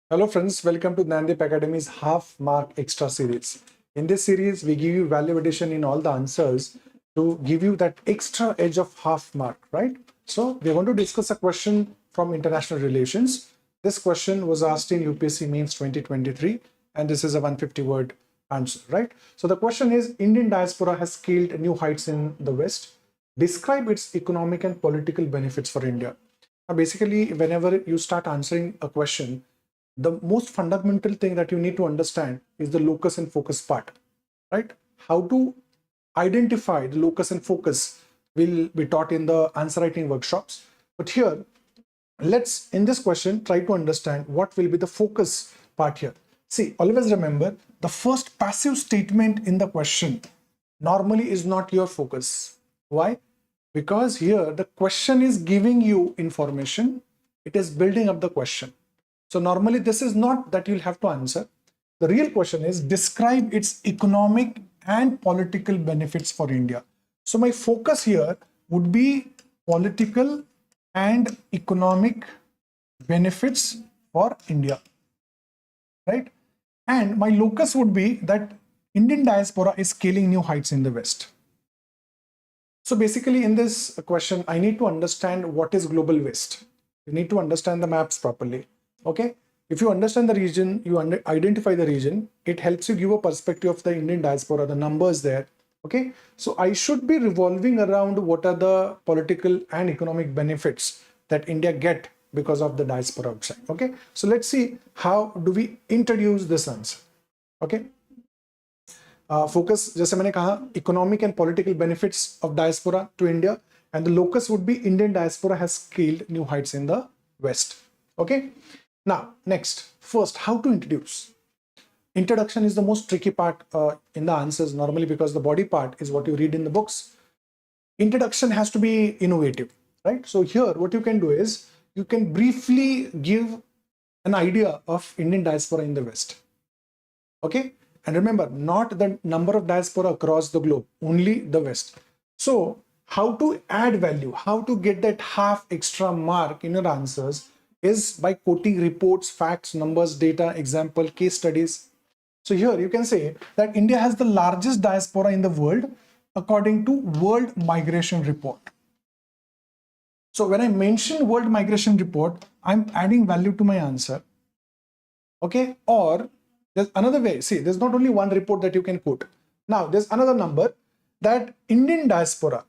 Hello friends, welcome to Dnyanadeep Academy's Half Mark Extra series. In this series, we give you value addition in all the answers to give you that extra edge of half mark, right? So we're going to discuss a question from international relations. This question was asked in UPSC Mains 2023, and this is a 150 word answer, right? So the question is, Indian diaspora has scaled new heights in the West. Describe its economic and political benefits for India. Now, basically, whenever you start answering a question, the most fundamental thing that you need to understand is the locus and focus part, right? How to identify the locus and focus will be taught in the answer writing workshops. But here, let's, in this question, try to understand what will be the focus part here. See, always remember, the first passive statement in the question normally is not your focus. Why? Because here the question is giving you information, it is building up the question. So normally this is not that you'll have to answer. The real question is describe its economic and political benefits for India. So my focus here would be political and economic benefits for India, right? And my locus would be that Indian diaspora is scaling new heights in the West. So basically in this question, I need to understand what is global West. You need to understand the maps properly. Okay, if you understand the region, you identify the region, it helps you give a perspective of the Indian diaspora, the numbers there. Okay, so I should be revolving around what are the political and economic benefits that India get because of the diaspora outside. Okay, so let's see how do we introduce this answer. Okay, focus, जैसे मैंने कहा, economic and political benefits of diaspora to India, and the locus would be Indian diaspora has scaled new heights in the West. Okay. Now, next, first, how to introduce. Introduction is the most tricky part in the answers normally because the body part is what you read in the books. Introduction has to be innovative, right? So here, what you can do is you can briefly give an idea of Indian diaspora in the West. Okay? And remember, not the number of diaspora across the globe, only the West. So how to add value, how to get that half extra mark in your answers is by quoting reports, facts, numbers, data, example, case studies. So here you can say that India has the largest diaspora in the world according to World Migration Report. So when I mention World Migration Report, I'm adding value to my answer. Okay, or there's another way. See, there's not only one report that you can quote. Now there's another number that Indian diaspora,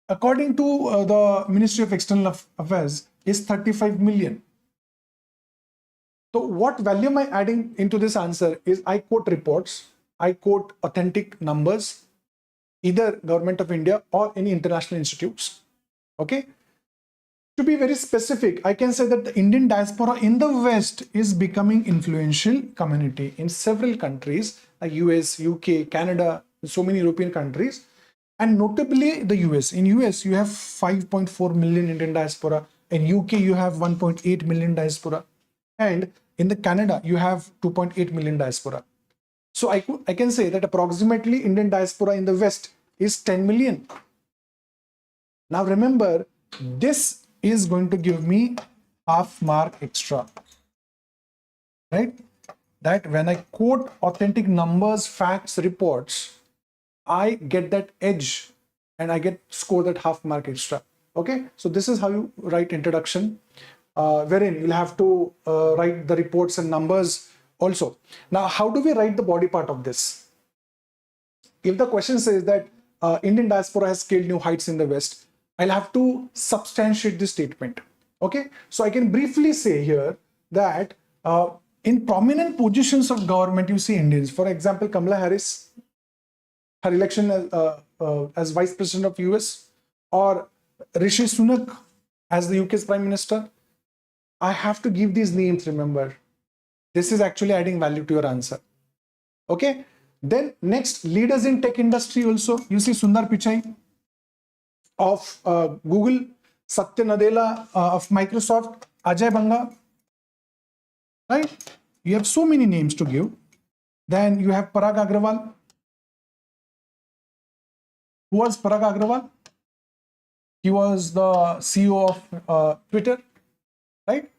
according to the Ministry of External Affairs, is 35 million. So what value am I adding into this answer is I quote reports, I quote authentic numbers, either Government of India or any international institutes. Okay. To be very specific, I can say that the Indian diaspora in the West is becoming influential community in several countries like US, UK, Canada, so many European countries. And notably the US. In US, you have 5.4 million Indian diaspora. In UK, you have 1.8 million diaspora. And in the Canada, you have 2.8 million diaspora. So I can say that approximately Indian diaspora in the West is 10 million. Now remember, this is going to give me half mark extra, right? That when I quote authentic numbers, facts, reports, I get that edge and I get score that half mark extra. Okay, so this is how you write introduction, wherein you'll have to write the reports and numbers also. Now, how do we write the body part of this? If the question says that Indian diaspora has scaled new heights in the West, I'll have to substantiate this statement. Okay, so I can briefly say here that in prominent positions of government, you see Indians. For example, Kamala Harris, her election as Vice President of US, or Rishi Sunak as the UK's Prime Minister. I have to give these names, remember. This is actually adding value to your answer. Okay. Then next, leaders in tech industry also. You see Sundar Pichai of Google, Satya Nadella of Microsoft, Ajay Banga. Right? You have so many names to give. Then you have Parag Agrawal. Who was Parag Agrawal? He was the CEO of Twitter, right?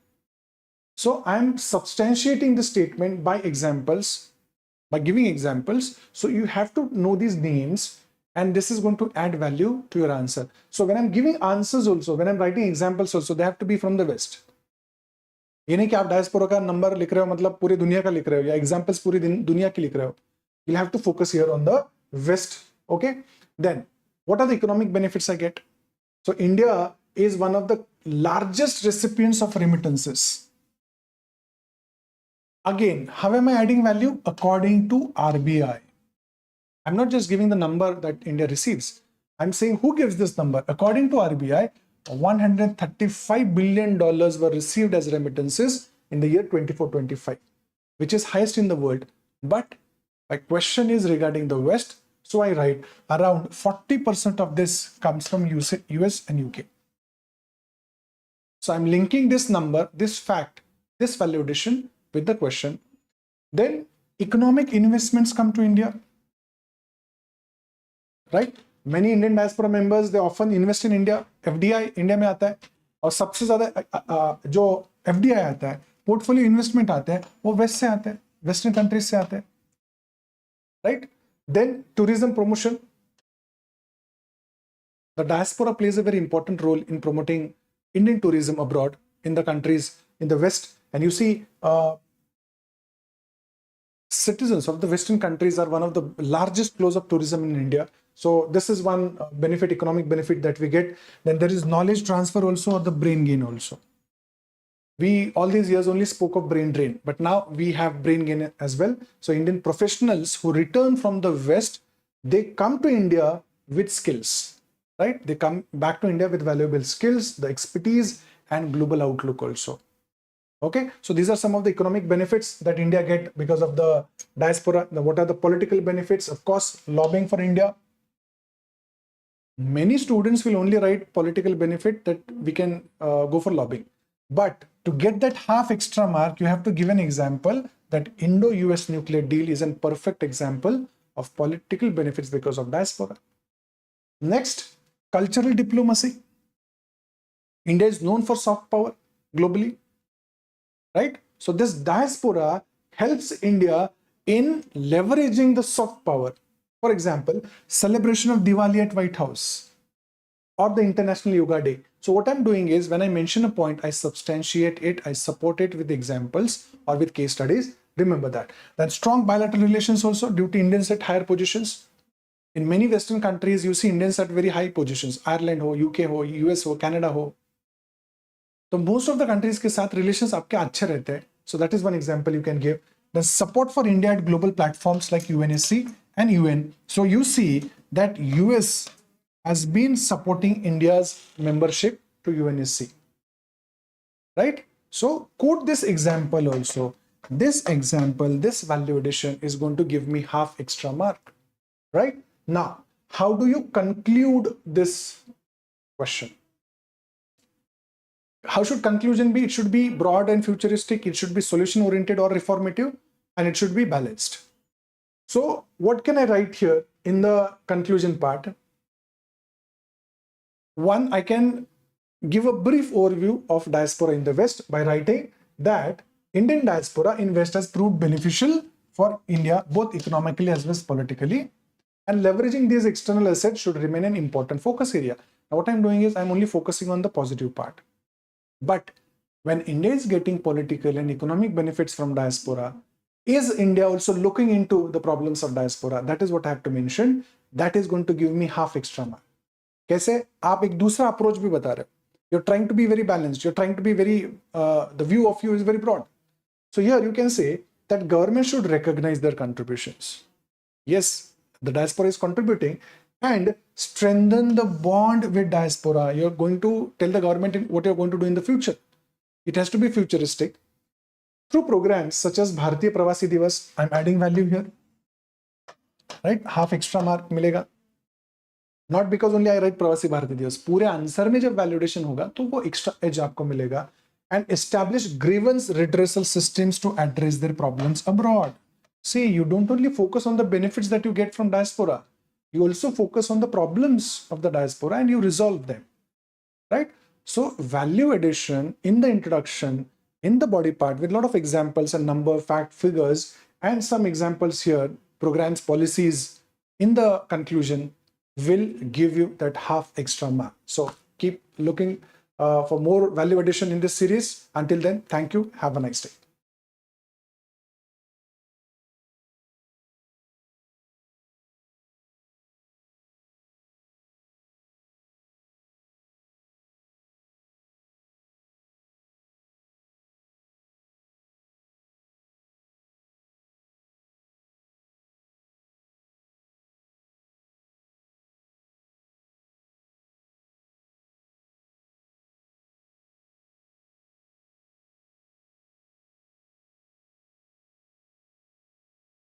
So I'm substantiating the statement by examples, by giving examples. So you have to know these names, and this is going to add value to your answer. So when I'm giving answers also, when I'm writing examples also, they have to be from the West. ये नहीं कि आप diaspora का number लिख रहे हो मतलब पूरी दुनिया का लिख रहे हो या एग्जांपल्स पूरी दुनिया की लिख रहे हो. You'll have to focus here on the West. Okay. Then what are the economic benefits I get? So India is one of the largest recipients of remittances. Again, how am I adding value? According to RBI. I'm not just giving the number that India receives. I'm saying who gives this number. According to RBI, $135 billion were received as remittances in the year 24-25, which is highest in the world. But my question is regarding the West. So I write around 40% of this comes from US and UK. So I'm linking this number, this fact, this value addition with the question. Then economic investments come to India. Right? Many Indian diaspora members, they often invest in India. FDI India में आता है और सबसे ज़्यादा जो FDI आता है, portfolio investment आता है, वो West से आता है, Western countries से आता है. Right? Then tourism promotion. The diaspora plays a very important role in promoting Indian tourism abroad in the countries in the West. And you see, citizens of the Western countries are one of the largest flows of tourism in India. So this is one benefit, economic benefit that we get. Then there is knowledge transfer also, or the brain gain also. We all these years only spoke of brain drain, but now we have brain gain as well. So Indian professionals who return from the West, they come to India with skills, right? They come back to India with valuable skills, the expertise and global outlook also. Okay, so these are some of the economic benefits that India get because of the diaspora. Now, what are the political benefits? Of course, lobbying for India. Many students will only write political benefit that we can go for lobbying. But to get that half extra mark, you have to give an example that Indo-US nuclear deal is a perfect example of political benefits because of diaspora. Next, cultural diplomacy. India is known for soft power globally, right? So this diaspora helps India in leveraging the soft power. For example, celebration of Diwali at White House or the International Yoga Day. So what I'm doing is when I mention a point, I substantiate it, I support it with examples or with case studies. Remember that. Then strong bilateral relations also due to Indians at higher positions. In many Western countries, you see Indians at very high positions. Ireland ho, UK ho, US ho, Canada ho. So most of the countries के साथ relations आपके अच्छे रहते हैं. So that is one example you can give. Then support for India at global platforms like UNSC and UN. So you see that US has been supporting India's membership to UNSC, right? So quote this example also. This example, this value addition is going to give me half extra mark, right? Now, how do you conclude this question? How should conclusion be? It should be broad and futuristic. It should be solution oriented or reformative, and it should be balanced. So what can I write here in the conclusion part? One, I can give a brief overview of diaspora in the West by writing that Indian diaspora in West has proved beneficial for India, both economically as well as politically, and leveraging these external assets should remain an important focus area. Now what I'm doing is I'm only focusing on the positive part. But when India is getting political and economic benefits from diaspora, is India also looking into the problems of diaspora? That is what I have to mention. That is going to give me half extra mark. कैसे आप एक दूसरा approach भी बता रहे हो. You're trying to be very balanced. You're trying to be very, the view of you is very broad. So here you can say that government should recognize their contributions. Yes, the diaspora is contributing and strengthen the bond with diaspora. You're going to tell the government what you're going to do in the future. It has to be futuristic. Through programs such as Bharatiya Pravasi Divas, I'm adding value here. Right? Half extra mark मिलेगा. Not because only I write Pravasi Bharatiya Divas. पूरे answer में जब validation होगा तो वो extra as आपको मिलेगा. And establish grievance redressal systems to address their problems abroad. See, you don't only focus on the benefits that you get from diaspora. You also focus on the problems of the diaspora and you resolve them. Right? So value addition in the introduction in the body part with a lot of examples and number, fact, figures, and some examples here, programs, policies in the conclusion will give you that half extra mark. So keep looking for more value addition in this series. Until then, thank you. Have a nice day.